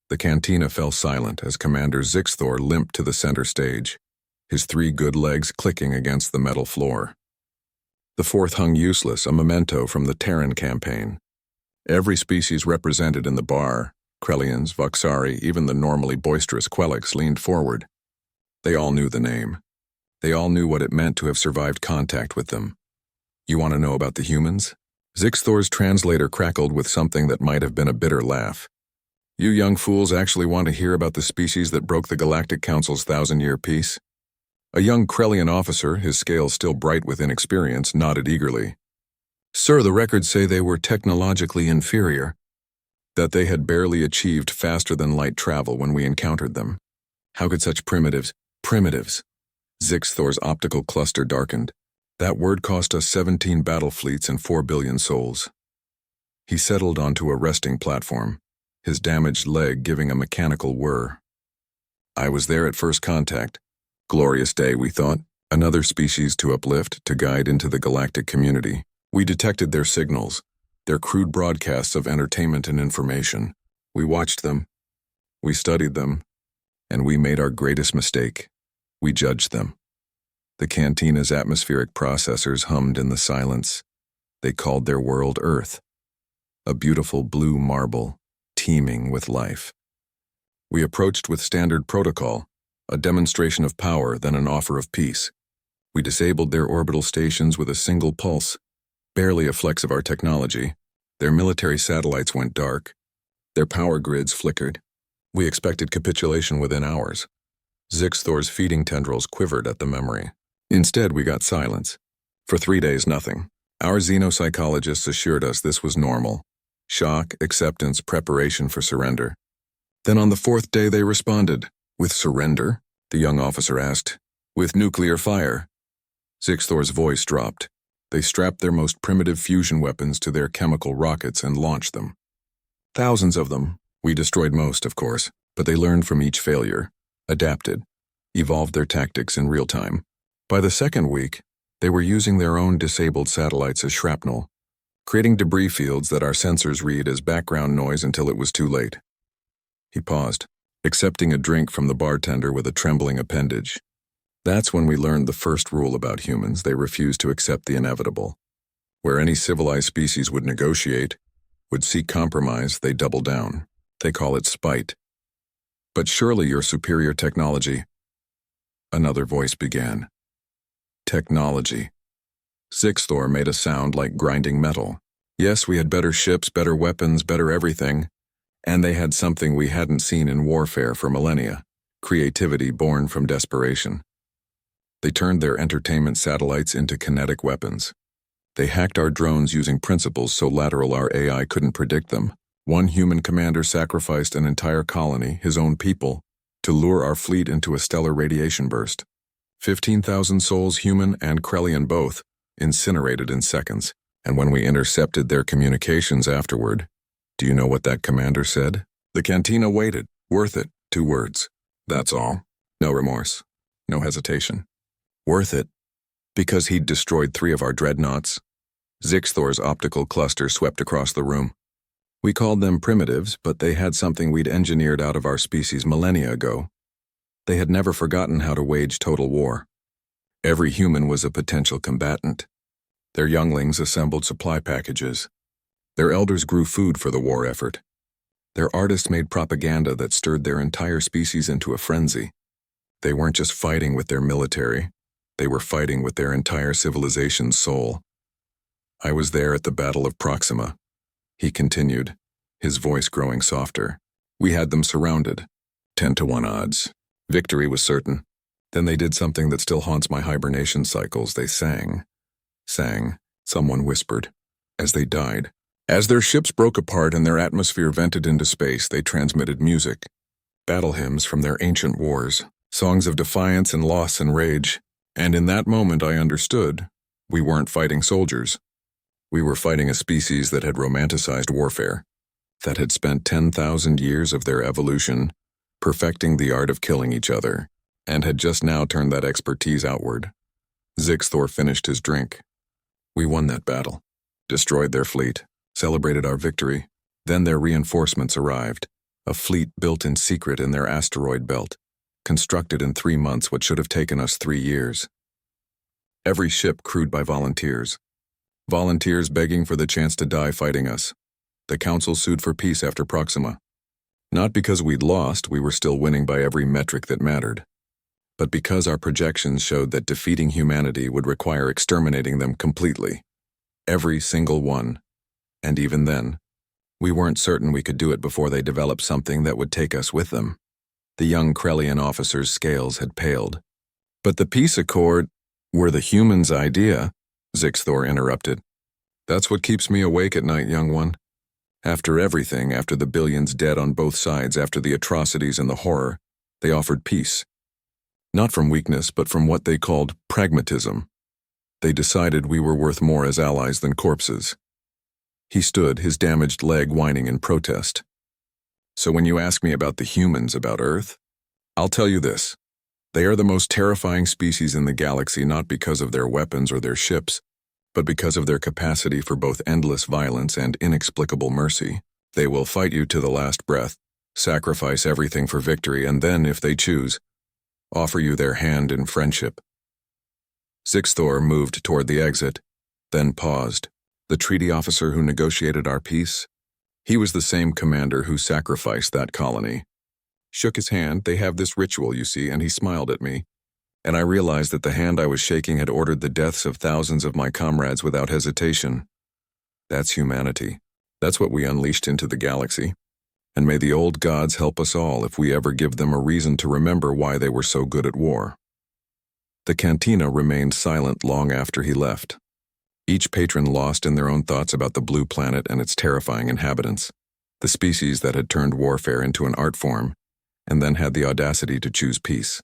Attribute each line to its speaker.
Speaker 1: The cantina fell silent as Commander Zixthor limped to the center stage, his 3 good legs clicking against the metal floor. The fourth hung useless, a memento from the Terran campaign. Every species represented in the bar, Krellians, Voxari, even the normally boisterous Quelix, leaned forward. They all knew the name. They all knew what it meant to have survived contact with them. You want to know about the humans? Zixthor's translator crackled with something that might have been a bitter laugh. You young fools actually want to hear about the species that broke the Galactic Council's 1,000-year peace? A young Krellian officer, his scales still bright with inexperience, nodded eagerly. Sir, the records say they were technologically inferior, that they had barely achieved faster-than-light travel when we encountered them. How could such primitives— Zixthor's optical cluster darkened. That word cost us 17 battle fleets and 4 billion souls. He settled onto a resting platform, his damaged leg giving a mechanical whir. I was there at first contact. Glorious day, we thought. Another species to uplift, to guide into the galactic community. We detected their signals, their crude broadcasts of entertainment and information. We watched them. We studied them. And we made our greatest mistake. We judged them. The cantina's atmospheric processors hummed in the silence. They called their world Earth, a beautiful blue marble, teeming with life. We approached with standard protocol, a demonstration of power, then an offer of peace. We disabled their orbital stations with a single pulse, barely a flex of our technology. Their military satellites went dark. Their power grids flickered. We expected capitulation within hours. Zixthor's feeding tendrils quivered at the memory. Instead, we got silence. For 3 days, nothing. Our xenopsychologists assured us this was normal. Shock, acceptance, preparation for surrender. Then on the 4th day they responded. With surrender? The young officer asked. With nuclear fire. Zixthor's voice dropped. They strapped their most primitive fusion weapons to their chemical rockets and launched them. Thousands of them. We destroyed most, of course, but they learned from each failure, adapted, evolved their tactics in real time. By the 2nd week, they were using their own disabled satellites as shrapnel, creating debris fields that our sensors read as background noise until it was too late. He paused, accepting a drink from the bartender with a trembling appendage. That's when we learned the first rule about humans: they refuse to accept the inevitable. Where any civilized species would negotiate, would seek compromise, they double down. They call it spite. But surely your superior technology— Another voice began. Technology. Zixthor made a sound like grinding metal. Yes, we had better ships, better weapons, better everything. And they had something we hadn't seen in warfare for millennia: creativity born from desperation. They turned their entertainment satellites into kinetic weapons. They hacked our drones using principles so lateral our AI couldn't predict them. One human commander sacrificed an entire colony, his own people, to lure our fleet into a stellar radiation burst. 15,000 souls, human and Krellian both, incinerated in seconds. And when we intercepted their communications afterward, do you know what that commander said? The cantina waited. Worth it. 2 words. That's all. No remorse. No hesitation. Worth it. Because he'd destroyed 3 of our dreadnoughts. Zixthor's optical cluster swept across the room. We called them primitives, but they had something we'd engineered out of our species millennia ago. They had never forgotten how to wage total war. Every human was a potential combatant. Their younglings assembled supply packages. Their elders grew food for the war effort. Their artists made propaganda that stirred their entire species into a frenzy. They weren't just fighting with their military. They were fighting with their entire civilization's soul. I was there at the Battle of Proxima. He continued, his voice growing softer. We had them surrounded. 10-to-1 odds. Victory was certain. Then they did something that still haunts my hibernation cycles. They sang. Someone whispered. As they died. As their ships broke apart and their atmosphere vented into space, they transmitted music. Battle hymns from their ancient wars. Songs of defiance and loss and rage. And in that moment I understood, we weren't fighting soldiers. We were fighting a species that had romanticized warfare, that had spent 10,000 years of their evolution perfecting the art of killing each other, and had just now turned that expertise outward. Zixthor finished his drink. We won that battle, destroyed their fleet, celebrated our victory. Then their reinforcements arrived, a fleet built in secret in their asteroid belt, constructed in 3 months what should have taken us 3 years. Every ship crewed by volunteers. Volunteers begging for the chance to die fighting us. The Council sued for peace after Proxima. Not because we'd lost, we were still winning by every metric that mattered, but because our projections showed that defeating humanity would require exterminating them completely. Every single one. And even then, we weren't certain we could do it before they developed something that would take us with them. The young Krellian officer's scales had paled. But the peace accord were the humans' idea, Zixthor interrupted. That's what keeps me awake at night, young one. After everything, after the billions dead on both sides, after the atrocities and the horror, they offered peace. Not from weakness, but from what they called pragmatism. They decided we were worth more as allies than corpses. He stood, his damaged leg whining in protest. So when you ask me about the humans, about Earth, I'll tell you this. They are the most terrifying species in the galaxy, not because of their weapons or their ships, but because of their capacity for both endless violence and inexplicable mercy. They will fight you to the last breath, sacrifice everything for victory, and then, if they choose, offer you their hand in friendship. Zixthor moved toward the exit, then paused. The treaty officer who negotiated our peace? He was the same commander who sacrificed that colony. Shook his hand. They have this ritual, you see, and he smiled at me. And I realized that the hand I was shaking had ordered the deaths of thousands of my comrades without hesitation. That's humanity. That's what we unleashed into the galaxy. And may the old gods help us all if we ever give them a reason to remember why they were so good at war. The cantina remained silent long after he left. Each patron lost in their own thoughts about the blue planet and its terrifying inhabitants, the species that had turned warfare into an art form, and then had the audacity to choose peace.